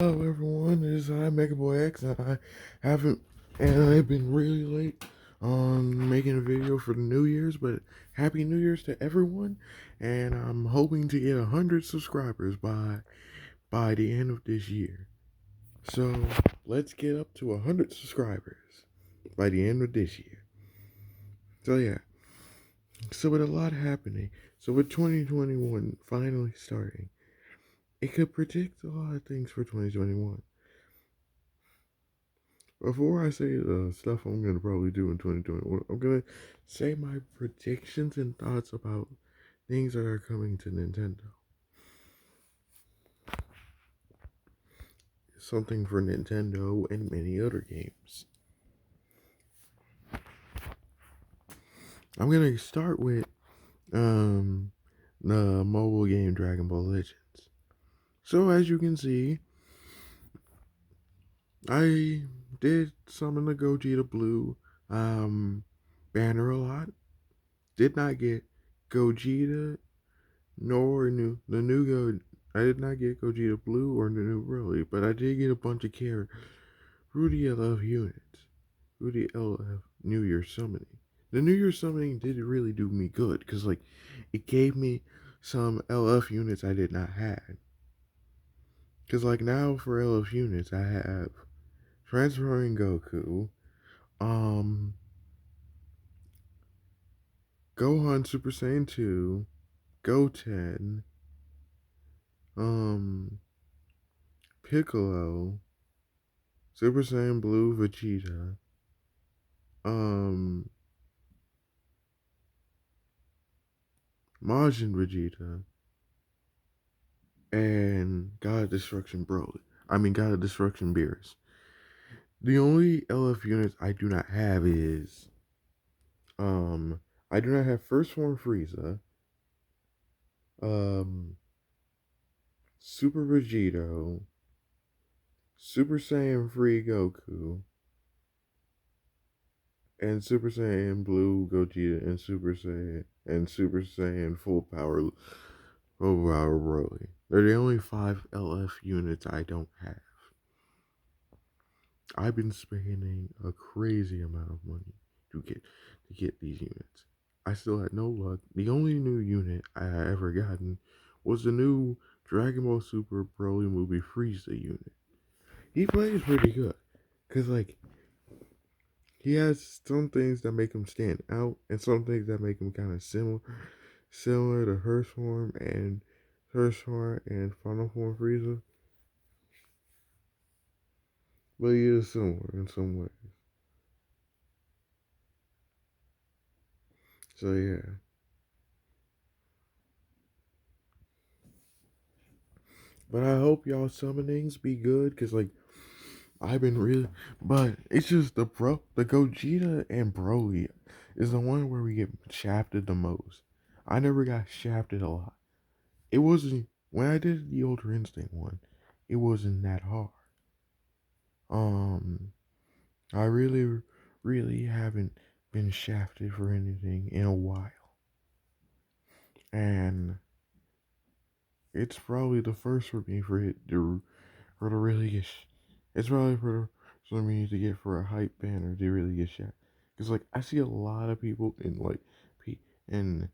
Hello everyone, it is I, Megaboy X, and I've been really late on making a video for the New Year's, but Happy New Year's to everyone, and I'm hoping to get 100 subscribers by the end of this year. So, let's get up to 100 subscribers by the end of this year. So yeah, so with a lot happening, so with 2021 finally starting, it could predict a lot of things for 2021. Before I say the stuff I'm gonna probably do in 2021, I'm gonna say my predictions and thoughts about things that are coming to Nintendo. Something for Nintendo and many other games. I'm gonna start with the mobile game Dragon Ball Legends. So as you can see, I did summon the Gogeta Blue banner a lot. Did not get Gogeta nor the new Go. I did not get Gogeta Blue or the new Broly, but I did get a bunch of Rudy LF units. Rudy LF New Year summoning. The New Year summoning did really do me good because it gave me some LF units I did not have. Because now for LF units I have Transferring Goku, um, Gohan Super Saiyan 2, Goten, um, Piccolo, Super Saiyan Blue Vegeta, um, Majin Vegeta, and God of Destruction Broly. God of Destruction Beerus. The only LF units I do not have is, I do not have First Form Frieza, um, Super Vegito, Super Saiyan Free Goku, and Super Saiyan Blue Gogeta, and Super Saiyan Full Power Broly. They're the only 5 LF units I don't have. I've been spending a crazy amount of money to get these units. I still had no luck. The only new unit I had ever gotten was the new Dragon Ball Super Broly movie Frieza unit. He plays pretty good. Cause he has some things that make him stand out and some things that make him kinda similar to Hirschhorn and Final Form Frieza. But he is similar in some ways. So yeah. But I hope y'all summonings be good, cause I've been really, but it's just the Gogeta and Broly is the one where we get shafted the most. I never got shafted a lot. It wasn't when I did the Ultra Instinct one. It wasn't that hard. Um, I really haven't been shafted for anything in a while, and it's probably the first for me for to really get. It's probably for me to get for a hype banner to really get shot. Cause I see a lot of people in P in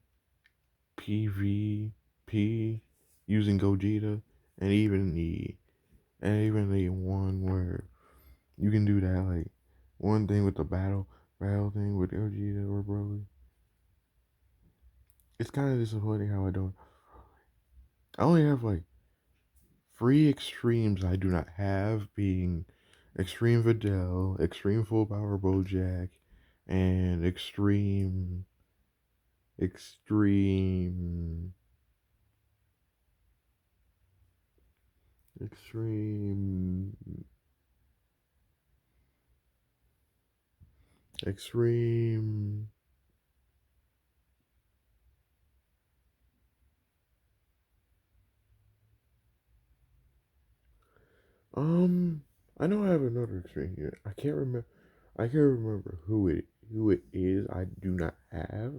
PvP using Gogeta, and even the one where you can do that one thing with the battle thing with Gogeta or Broly. It's kind of disappointing how I don't. I only have three extremes I do not have, being Extreme Videl, Extreme Full Power Bojack, and Extreme, Extreme, Extreme. I know I have another extreme here. I can't remember. I can't remember who it is. I do not have.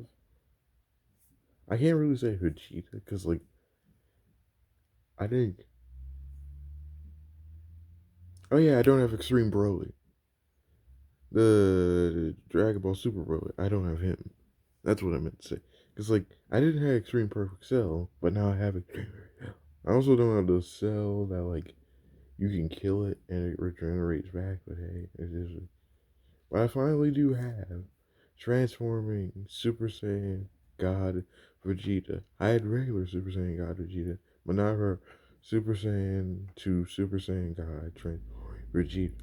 I can't really say Vegeta because I think Oh yeah, I don't have Extreme Broly. The Dragon Ball Super Broly. I don't have him. That's what I meant to say. Cause like I didn't have Extreme Perfect Cell, but now I have it. I also don't have the cell that like you can kill it and it regenerates back. But hey, it's just. But I finally do have transforming Super Saiyan God Vegeta. I had regular Super Saiyan God Vegeta, but not her Super Saiyan to Super Saiyan God Vegeta.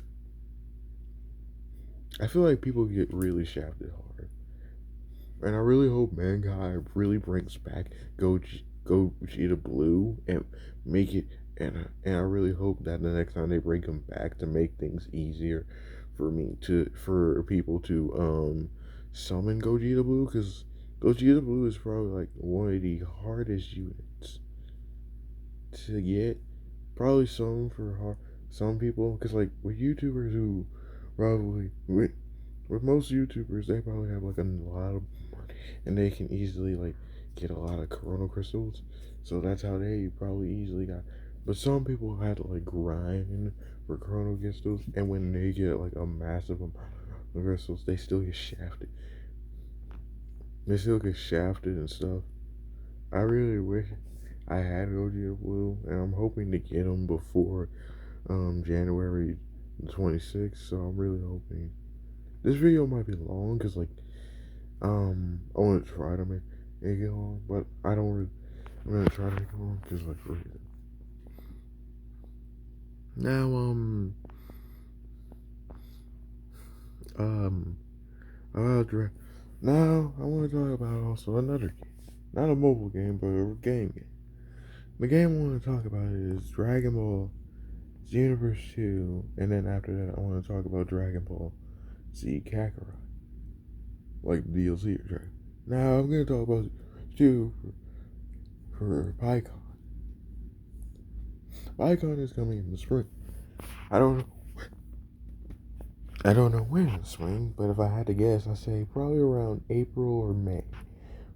I feel like people get really shafted hard. And I really hope Mankind really brings back Gogeta Blue and make it. And I really hope that the next time they bring him back to make things easier for people to summon Gogeta Blue, because Gogeta Blue is probably like one of the hardest units to get. Probably some people, because like with YouTubers who probably with most YouTubers, they probably have like a lot of money and they can easily like get a lot of Chrono Crystals. So that's how they probably easily got. But some people had to like grind for Chrono Crystals, and when they get like a massive amount of crystals, they still get shafted. They still get shafted and stuff. I really wish I had Gogeta Blue, and I'm hoping to get them before January 26th. So I'm really hoping. This video might be long because like I want to try to make it long, but I don't really. I'm gonna try to make it long because like for now um dra- now I want to talk about also another game, not a mobile game, but a game. The game I want to talk about is Dragon Ball Xenoverse 2, and then after that I want to talk about Dragon Ball Z Kakarot, like the DLC or Dragon. Now I'm gonna talk about 2 for PyCon. PyCon is coming in the spring. I don't know I don't know when in the spring, but if I had to guess, I'd say probably around April or May.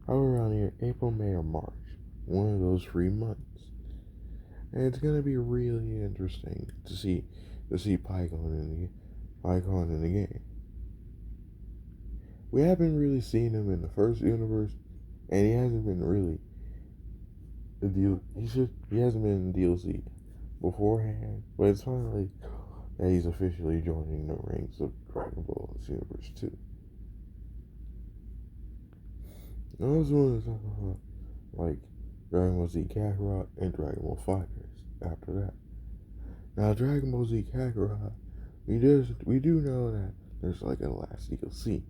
Probably around here, April, May, or March. One of those 3 months. And it's gonna be really interesting to see Pycon in the game. We haven't really seen him in the first universe, and he hasn't been really the deal. He hasn't been in the DLC beforehand, but it's finally that he's officially joining the ranks of Dragon Ball Universe 2. I also want to talk about like Dragon Ball Z Kakarot and Dragon Ball Fighters after that. Now Dragon Ball Z Kakarot, we do know that there's like a last DLC.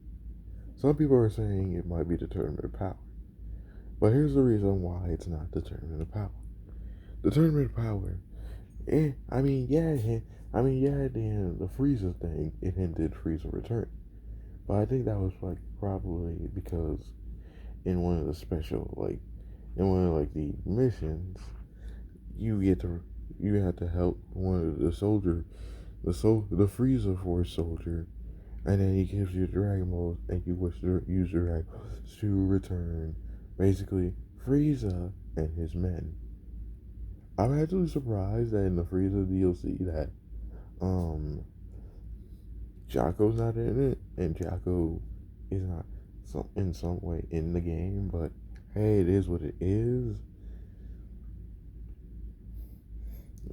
Some people are saying it might be the Tournament of Power. But here's the reason why it's not the Tournament of Power. The Tournament of Power, at the end of the Frieza thing, it hinted Frieza return. But I think that was like probably because in one of the special in one of like the missions, you get to you have to help one of the soldier, the Frieza Force soldier, and then he gives you Dragon Balls, and you wish to use Dragon Balls to return, basically Frieza and his men. I'm actually surprised that in the Frieza DLC that um Jocko's not in it, and Jocko is not in some way in the game, but hey, it is what it is.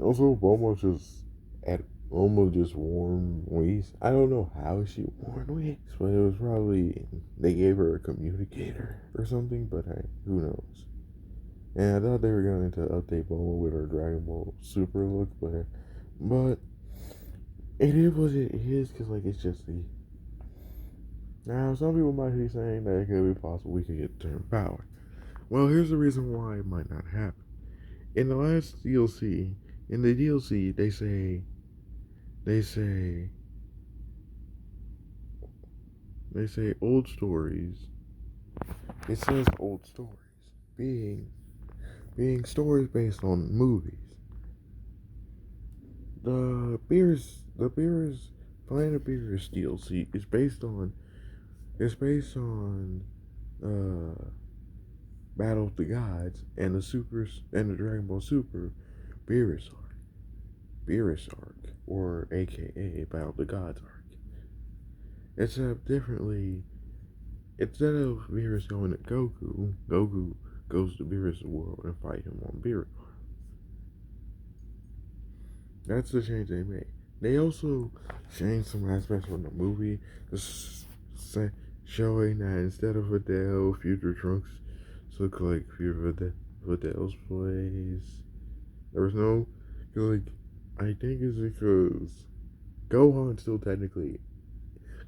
Also, at almost just warm Whis. I don't know how she warned Whis, but it was probably they gave her a communicator or something. But hey, who knows? And I thought they were going to update Bulma with her Dragon Ball Super look, but it is what it is because like it's just the. Now some people might be saying that it could be possible we could get Turn Power. Well, here's the reason why it might not happen. In the last DLC, in the DLC, they say they say old stories. It says old stories, being stories based on movies. The Beerus Planet Beerus DLC is based on uh Battle of the Gods and the Dragon Ball Super Beerus arc. or AKA Battle of the Gods arc. Except differently, instead of Beerus going to Goku, Goku goes to Beerus' world and fight him on Beerus. That's the change they made. They also changed some aspects from the movie, just showing that instead of Videl, Future Trunks took like Videl's place. There was no, like, I think it's because Gohan still technically,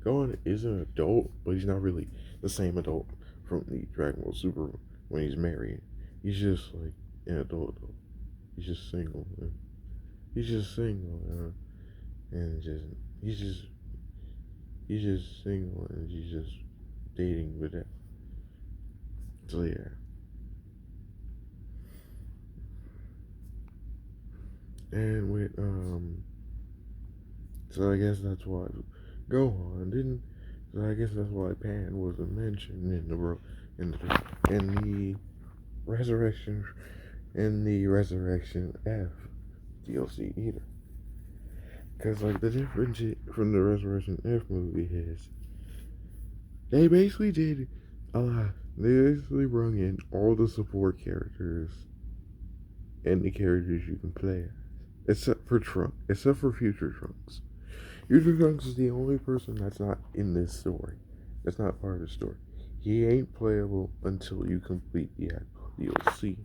Gohan is an adult, but he's not really the same adult from the Dragon Ball Super when he's married. He's just like an adult. He's just single. He's just single, and just he's just he's just single, and he's just dating with that. So yeah, and with so I guess that's why Gohan didn't. So I guess that's why Pan wasn't mentioned in the resurrection F DLC either. Cause like the difference from the Resurrection F movie is they basically did a lot. They basically brought in all the support characters and the characters you can play as, except for Future Trunks. Future Trunks is the only person that's not in this story. That's not part of the story. He ain't playable until you complete the actual DLC.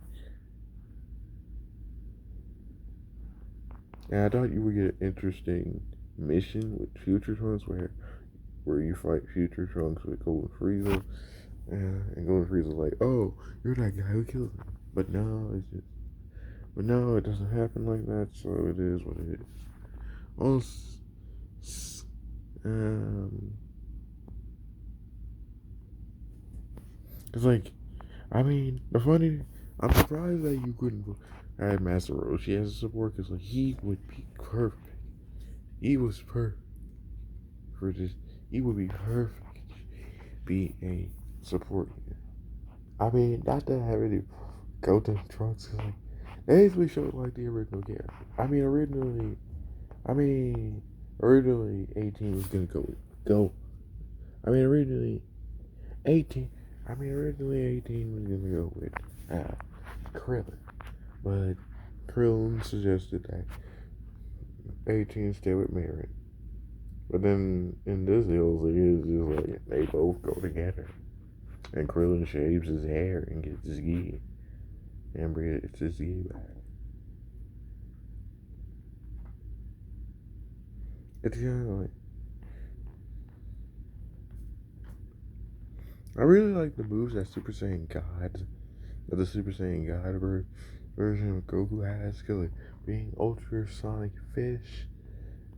And I thought you would get an interesting mission with Future Trunks where you fight Future Trunks with Golden Frieza, and Golden Frieza's like, "Oh, you're that guy who killed me." But no, it doesn't happen like that. So it is what it is. Also, it's like, I mean, I'm surprised that you couldn't add Master Roshi as a support because like he would be perfect. He was perfect for this. He would be perfect be a support here. I mean, not to have any Goten Trunks, cause like they basically showed like the original character. I mean, originally 18 was gonna go. I mean, originally 18. Originally 18 was gonna go with Krillin, but Krillin suggested that 18 stay with Marin. But then in this deal, it's just like they both go together. And Krillin shaves his hair and gets his gi. And gets his gi back. It's kind of like. I really like the moves that the Super Saiyan God version of Goku has. Cause like being Ultra Sonic Fish.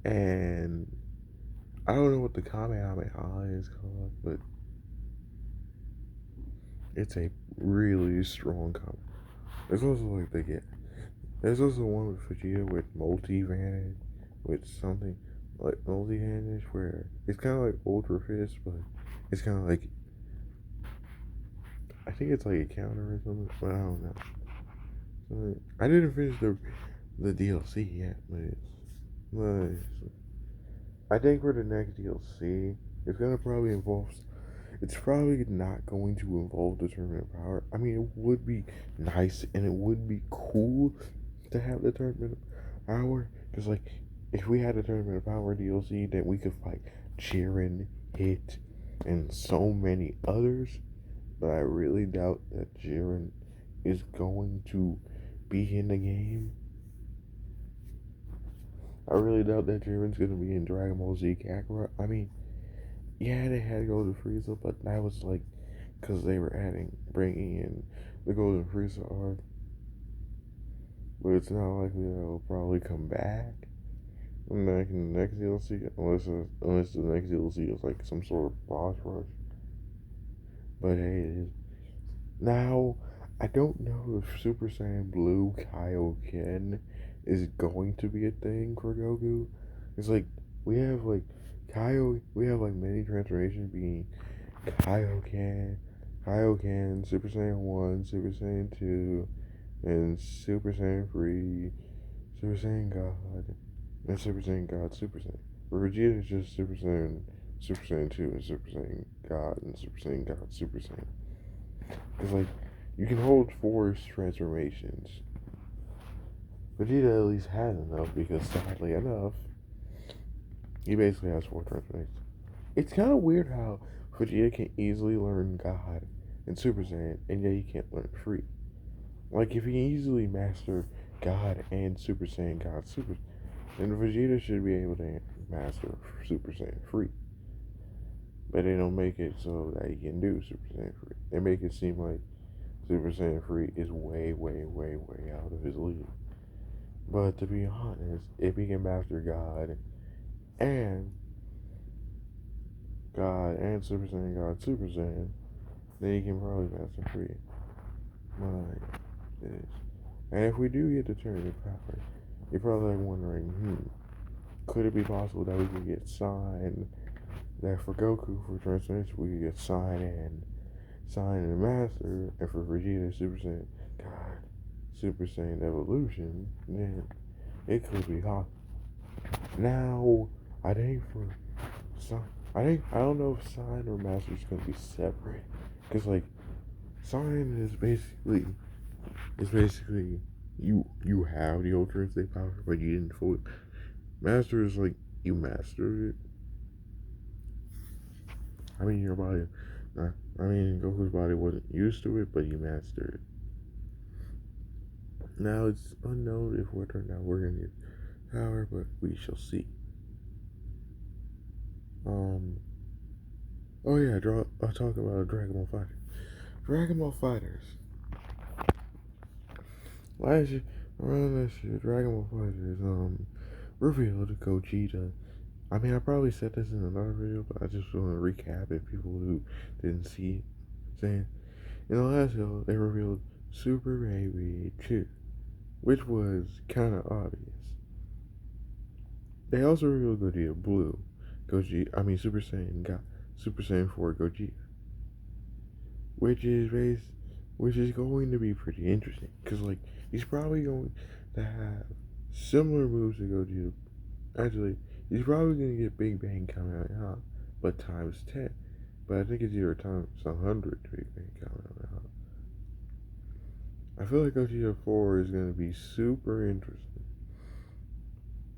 And I don't know what the Kamehameha is called, but it's a really strong combo. There's also like there's also one with Vegeta with multi-vanish, with something like multi-vanish where it's kind of like Ultra Fist, but it's kind of like, I think it's like a counter or something, but I don't know. So, I didn't finish the DLC yet, but I think for the next DLC, it's gonna probably involve. It's probably not going to involve the Tournament of Power. I mean, it would be nice and it would be cool to have the Tournament of Power. Because, like, if we had a Tournament of Power DLC, then we could fight Jiren, Hit, and so many others. But I really doubt that Jiren is going to be in the game. I really doubt that Jiren's going to be in Dragon Ball Z Kakarot. I mean, yeah, they had Golden Frieza, but that was like because they were bringing in the Golden Frieza arc. But it's not likely that it'll probably come back in the next DLC, unless the next DLC is like some sort of boss rush. But hey, it is. Now, I don't know if Super Saiyan Blue Kaioken is going to be a thing for Goku. It's like we have like we have like many transformations being Kaioken, Super Saiyan 1, Super Saiyan 2, and Super Saiyan 3, Super Saiyan God. and Super Saiyan God, Super Saiyan. But Vegeta is just Super Saiyan 2, and Super Saiyan God, and Super Saiyan God, Super Saiyan. It's like, you can hold four transformations. Vegeta at least has enough because, sadly enough, he basically has four transformations. It's kind of weird how Vegeta can easily learn God and Super Saiyan, and yet he can't learn Free. Like, if he can easily master God and Super Saiyan God Super, then Vegeta should be able to master Super Saiyan Free. But they don't make it so that he can do Super Saiyan Free. They make it seem like Super Saiyan Free is way, way, way, way out of his league. But to be honest, if he can master and God and Super Saiyan God Super Saiyan, then he can probably master Free. My goodness. And if we do get to Tournament Power, you're probably like wondering, could it be possible that we could get signed that for Goku for transformation we could get sign and master, and for Vegeta Super Saiyan God Super Saiyan Evolution, then it could be hot. Now I think for sign, I don't know if sign or master is gonna be separate, because like sign is basically you have the Ultra Instinct power, but you didn't fully master is like you mastered it. I mean your body, Goku's body wasn't used to it, but he mastered it. Now it's unknown if whether or not we're gonna get power, but we shall see. Oh yeah, I'll talk about Dragon Ball Fighter. Dragon Ball Fighters. Last year, around this year, Dragon Ball Fighters revealed Gogeta. I mean, I probably said this in another video, but I just want to recap it. People who didn't see it, saying in the last video they revealed Super Baby 2, which was kind of obvious. They also revealed Gogeta Blue, Super Saiyan got Super Saiyan 4 Gogeta, which is going to be pretty interesting because like he's probably going to have similar moves to Gogeta. Actually, he's probably going to get Big Bang Kamehameha, but times 10. But I think it's either times 100 Big Bang Kamehameha. I feel like Gogeta 4 is going to be super interesting.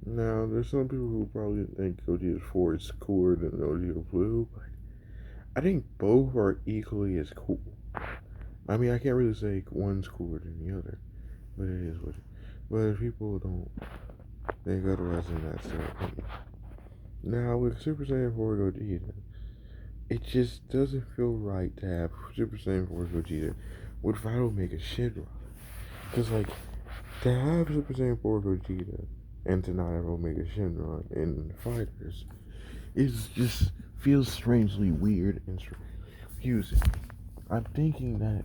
Now, there's some people who probably think Gogeta 4 is cooler than Gogeta Blue, but I think both are equally as cool. I mean, I can't really say one's cooler than the other, but it is what it is. But if people don't think otherwise, then that's their opinion. Now, with Super Saiyan 4 Gogeta, it just doesn't feel right to have Super Saiyan 4 Gogeta without Omega Shenron. Because, like, to have Super Saiyan 4 Gogeta and to not have Omega Shenron in Fighters is just feels strangely weird and confusing. I'm thinking that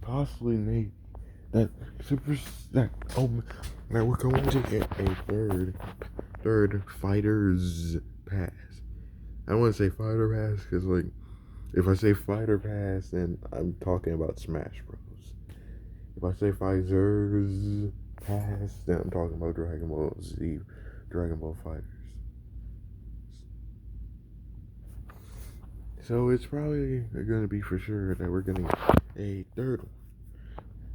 possibly that super that that we're going to get a third Fighters pass. I don't want to say fighter pass because like if I say fighter pass, then I'm talking about Smash Bros. If I say Fighters pass, then I'm talking about Dragon Ball Z, Dragon Ball Fighters. So it's probably going to be for sure that we're going to get a third one.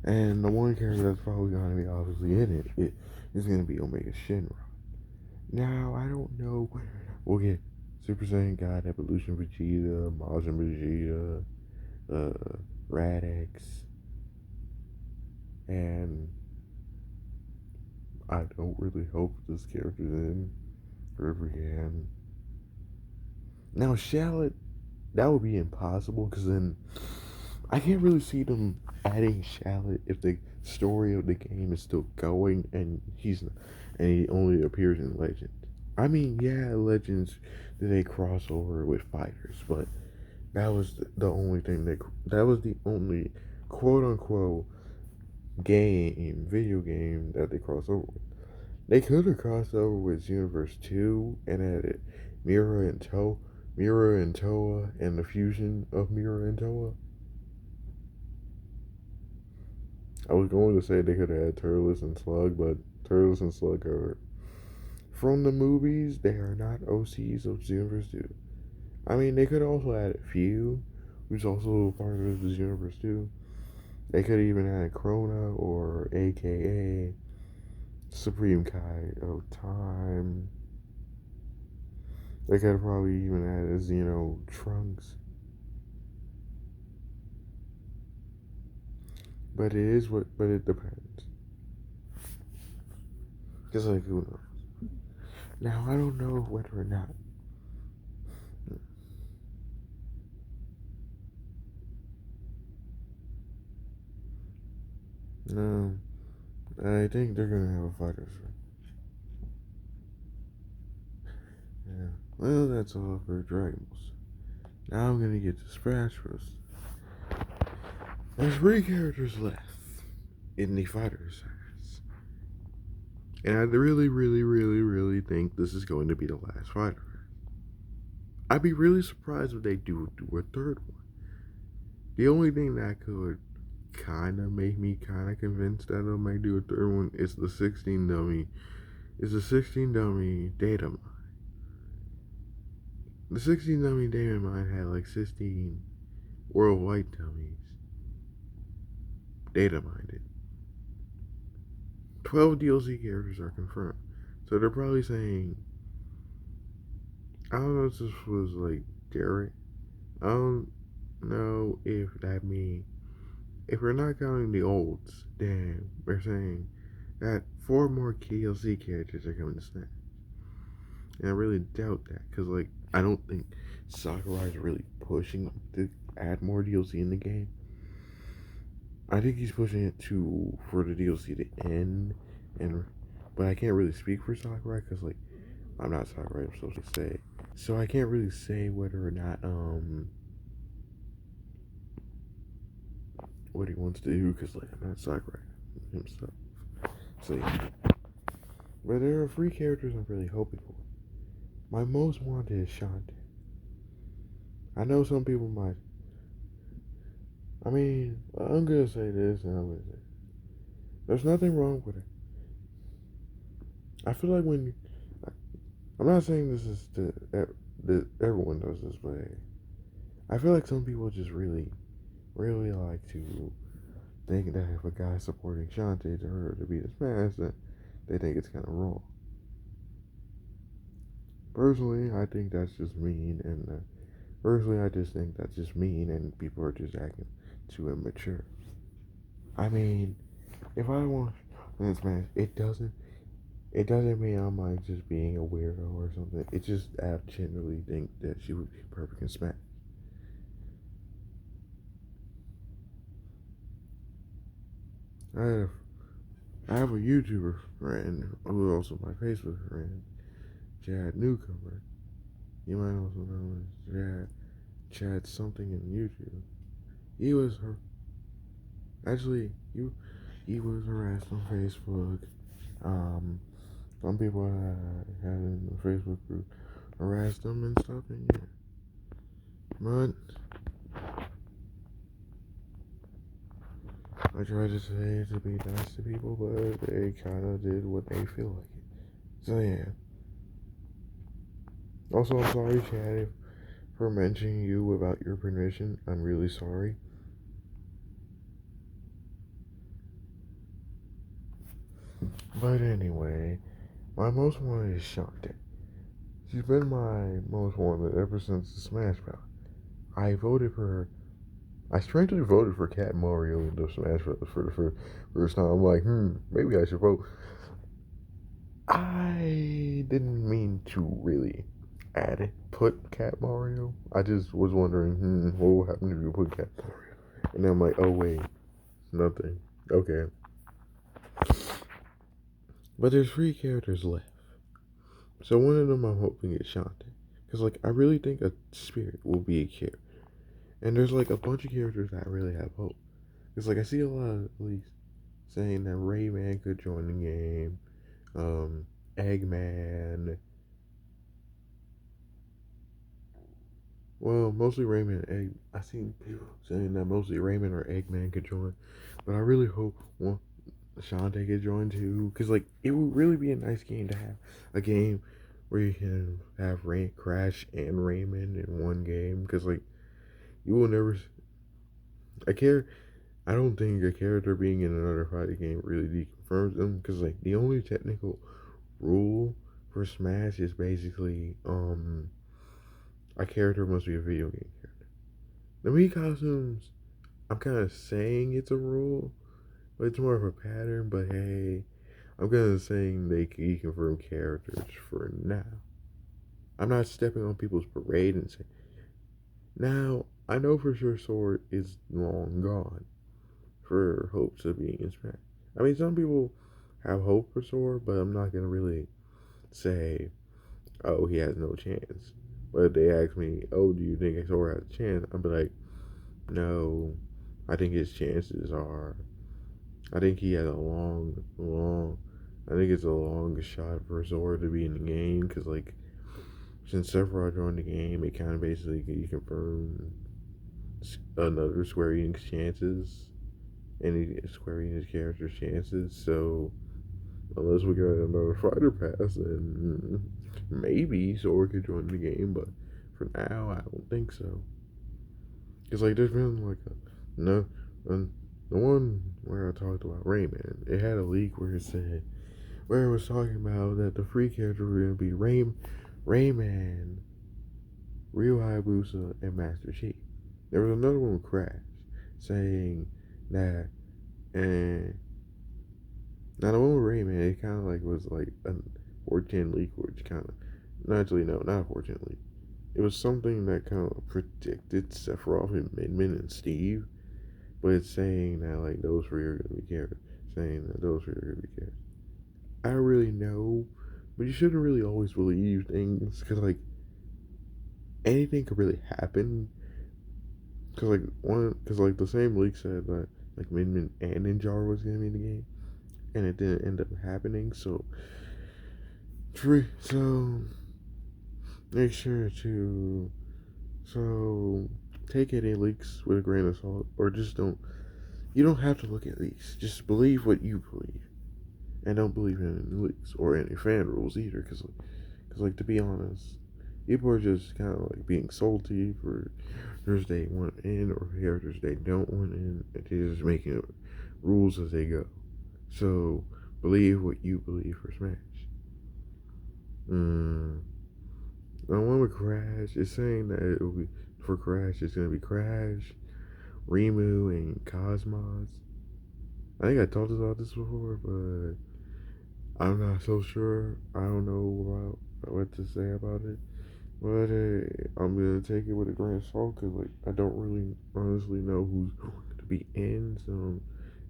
And the one character that's probably going to be obviously in it is going to be Omega Shenron. Now, I don't know. We'll get Super Saiyan God, Evolution Vegeta, Majin Vegeta, Radix, and I don't really hope this character's in Riverhand. Now, Shallot, that would be impossible because then I can't really see them adding Shallot if the story of the game is still going and he only appears in Legends. I mean, yeah, Legends did a crossover with Fighters, but that was the only thing that was the only quote unquote video game that they crossed over with. They could have crossed over with Universe 2 and added Mira and Toa, and the fusion of Mira and Toa. I was going to say they could have had Turles and Slug, but Turtles and Sluggo. From the movies, they are not OCs of Xenoverse 2. I mean, they could also add a few, who's also part of the Xenoverse 2. They could even add Krona or AKA Supreme Kai of Time. They could probably even add a Xeno Trunks. But it depends. Because, like, who knows? Now, I don't know whether or not. No, I think they're gonna have a fighter soon. Yeah. Well, that's all for Dragon Balls. Now I'm gonna get to Smash Bros. There's 3 characters left in the fighter series. And I really think this is going to be the last fighter. I'd be really surprised if they do a third one. The only thing that could kind of make me kind of convinced that they might do a third one is the 16 dummy. Is the 16 dummy data mine. The 16 dummy data mine had like 16 worldwide dummies. Data mined it. 12 DLC characters are confirmed. So they're probably saying, I don't know if this was like Derek. I don't know if that means, if we're not counting the olds, then we're saying that 4 more DLC characters are coming to Smash. And I really doubt that, because, like, I don't think Sakurai is really pushing to add more DLC in the game. I think he's pushing it for the DLC to end, but I can't really speak for Sakurai, because, like, I'm not Sakurai, I'm supposed to say. So I can't really say whether or not, what he wants to do, because, like, I'm not Sakurai himself. So, yeah. But there are 3 characters I'm really hoping for. My most wanted is Shantae. I know some people might. I mean, I'm gonna say this, and I'm gonna say there's nothing wrong with it. I feel like I'm not saying this is that everyone does this, but I feel like some people just really like to think that if a guy's supporting Shantae to her to beat a Smash, that they think it's kind of wrong. Personally, I think that's just mean, and personally, I just think that's just mean, and people are just acting too immature. I mean, if I want to Smash, it doesn't mean I'm like just being a weirdo or something. It just I generally think that she would be perfect in Smash. I have a YouTuber friend who is also my Facebook friend, Chad Newcomer. You might also know as Chad something in YouTube. He was her actually he was harassed on Facebook. Some people had in the Facebook group harassed him and stuff, and yeah. But I try to say to be nice to people, but they kind of did what they feel like it. So yeah. Also, I'm sorry, Chad, for mentioning you without your permission. I'm really sorry. But anyway, my most wanted is Shantae. She's been my most wanted ever since the Smash Bros. I voted for her. I strangely voted for Cat Mario in the Smash Bros. For the first time. I'm like, maybe I should vote. I didn't mean to really put Cat Mario. I just was wondering, what would happen if you put Cat Mario? And then I'm like, oh wait, nothing. Okay. But there's 3 characters left. So one of them I'm hoping is Shantae. Because, like, I really think a spirit will be a character. And there's, like, a bunch of characters that I really have hope. Because, like, I see a lot of, at least, saying that Rayman could join the game. Eggman. Well, mostly Rayman and Egg. I seen people saying that mostly Rayman or Eggman could join. But I really hope Shantae could join too, because like it would really be a nice game to have a game where you can have Crash and Rayman in one game. Because like you will never I care. I don't think a character being in another fighting game really deconfirms them. Because like the only technical rule for Smash is basically a character must be a video game character. The Mii costumes, I'm kind of saying it's a rule, but it's more of a pattern. But hey, I'm kind of saying they can confirm characters for now. I'm not stepping on people's parade and saying, now, I know for sure Sword is long gone for hopes of being in Smash. I mean, some people have hope for Sword, but I'm not going to really say, oh, he has no chance. But if they ask me, oh, do you think Sword has a chance? I'll be like, no, I think his chances are, I think he has a I think it's a long shot for Sword to be in the game because, like, since Sephiroth joined the game, it kind of basically confirmed another Square Enix chances, any Square Enix character's chances. So unless we get another fighter pass, then maybe Sora could join the game. But for now, I don't think so. Cause like there's been like no, the one where I talked about Rayman, it had a leak where it said where it was talking about that the free character were gonna be Rayman, Ryu Hayabusa, and Master Chief. There was another one with Crash saying that, and now the one with Rayman, it kind of like was like a 4chan leak, which kind of, not actually no, not a 4chan leak. It was something that kind of predicted Sephiroth and Midman and Steve, but it's saying that like those three are gonna be characters, saying that those three are gonna be characters. I don't really know, but you shouldn't really always believe things because like anything could really happen. Cause like the same leak said that like Midman and Ninjar was gonna be in the game, and it didn't end up happening. So, so make sure to take any leaks with a grain of salt, or just don't. You don't have to look at leaks. Just believe what you believe, and don't believe in any leaks or any fan rules either. Cause like to be honest, people are just kind of like being salty for characters they want in or characters they don't want in, and they're just making up rules as they go. So believe what you believe for Smash. The one with Crash is saying that it will be for Crash. It's gonna be Crash, Rimu, and Cosmos. I think I talked about this before, but I'm not so sure. I don't know about what to say about it. But I'm gonna take it with a grain of salt because like I don't really honestly know who's going to be in, so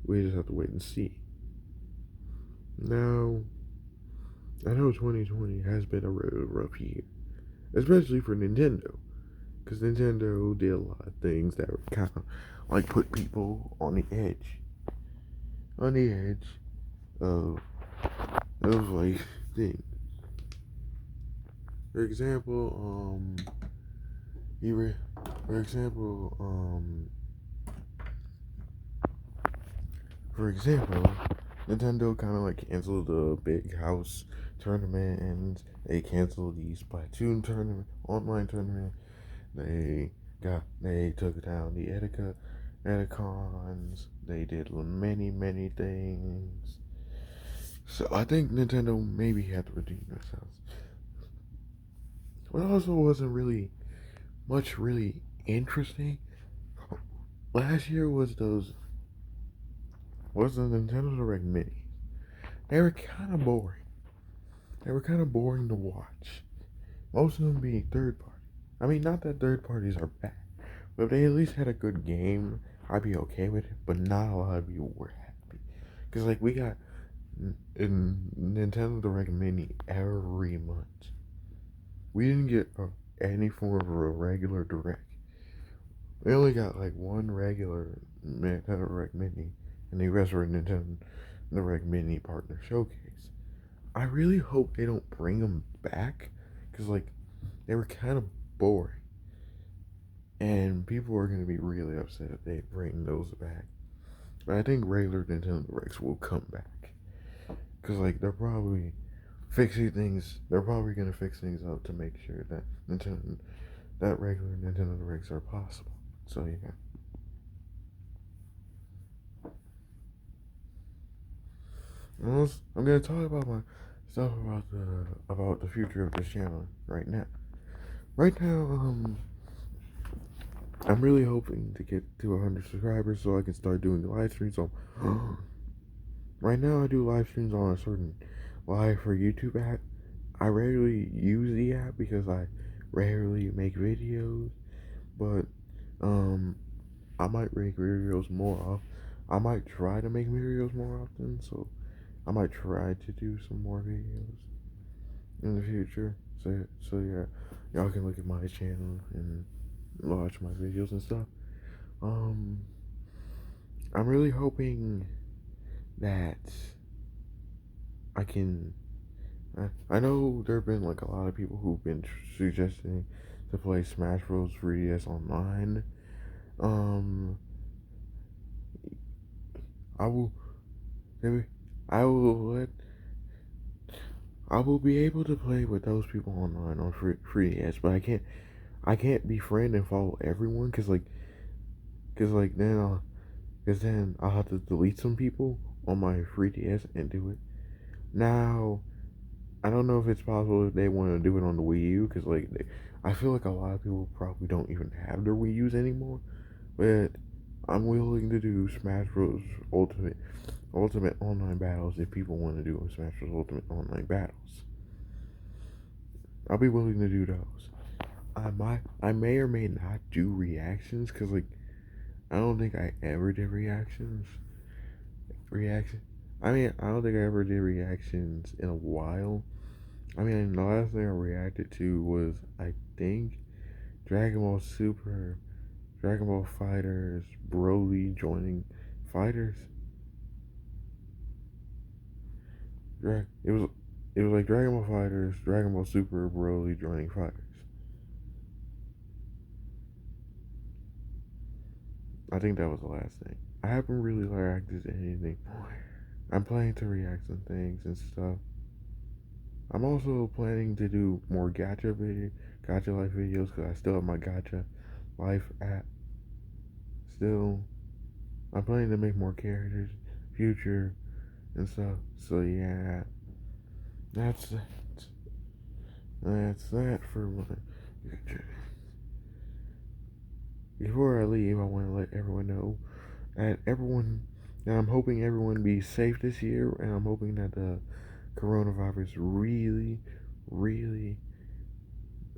we just have to wait and see. Now, I know 2020 has been a really rough year, especially for Nintendo, because Nintendo did a lot of things that were kind of like put people on the edge of like things. For example, you for example, for example, Nintendo kind of like canceled the Big House tournament, and they canceled the Splatoon tournament, online tournament. They took down the Eticons. They did many things. So I think Nintendo maybe had to redeem themselves. But also wasn't really much really interesting. Last year was the Nintendo Direct Mini. They were kind of boring. They were kind of boring to watch. Most of them being third party. I mean, not that third parties are bad, but if they at least had a good game, I'd be okay with it. But not a lot of people were happy because like we got in Nintendo Direct Mini every month. We didn't get any form of a regular Direct. We only got like one regular Nintendo Direct Mini, and the rest were Nintendo Direct Mini Partner Showcase. I really hope they don't bring them back because like they were kind of boring, and people are gonna be really upset if they bring those back. But I think regular Nintendo Directs will come back. Because, like, they're probably fixing things. They're probably going to fix things up to make sure that that regular Nintendo Directs are possible. So, yeah. I'm gonna talk about my stuff about the future of this channel right now. Right now, I'm really hoping to get to 100 subscribers so I can start doing live streams on. Right now, I do live streams on a certain live for YouTube app. I rarely use the app because I rarely make videos, but I might make videos more often. I might try to make videos more often, so I might try to do some more videos in the future. So yeah, y'all can look at my channel and watch my videos and stuff. Um, I'm really hoping that I can. I know there have been like a lot of people who've been suggesting to play Smash Bros. 3DS online. Um, I will. Maybe I will let. I will be able to play with those people online on 3DS, but I can't befriend and follow everyone cause like then I'll have to delete some people on my 3DS and do it. Now I don't know if it's possible if they want to do it on the Wii U, cause I feel like a lot of people probably don't even have their Wii U's anymore. But I'm willing to do Smash Bros. Ultimate online battles if people want to do Smash Bros. Ultimate online battles. I'll be willing to do those. I may or may not do reactions because I don't think I ever did reactions. Reaction. I mean, I don't think I ever did reactions in a while. I mean, the last thing I reacted to was I think Dragon Ball Super, Dragon Ball Fighters, Broly joining Fighters. It was like Dragon Ball Fighters, Dragon Ball Super, Broly joining Fighters. I think that was the last thing. I haven't really reacted to anything more. I'm planning to react on things and stuff. I'm also planning to do more Gacha Life videos because I still have my Gacha Life app. Still, I'm planning to make more characters, future, and stuff. So yeah, that's that. That's that for my future. Before I leave, I want to let everyone know that I'm hoping everyone be safe this year, and I'm hoping that the coronavirus really,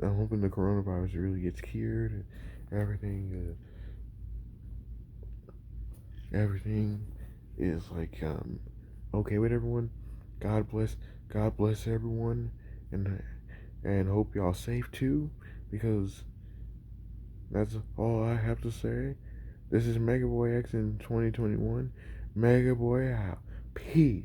I'm hoping the coronavirus really gets cured and everything is okay with everyone. God bless everyone, and hope y'all safe too, because that's all I have to say. This is Mega Boy X in 2021. Mega Boy out. Peace.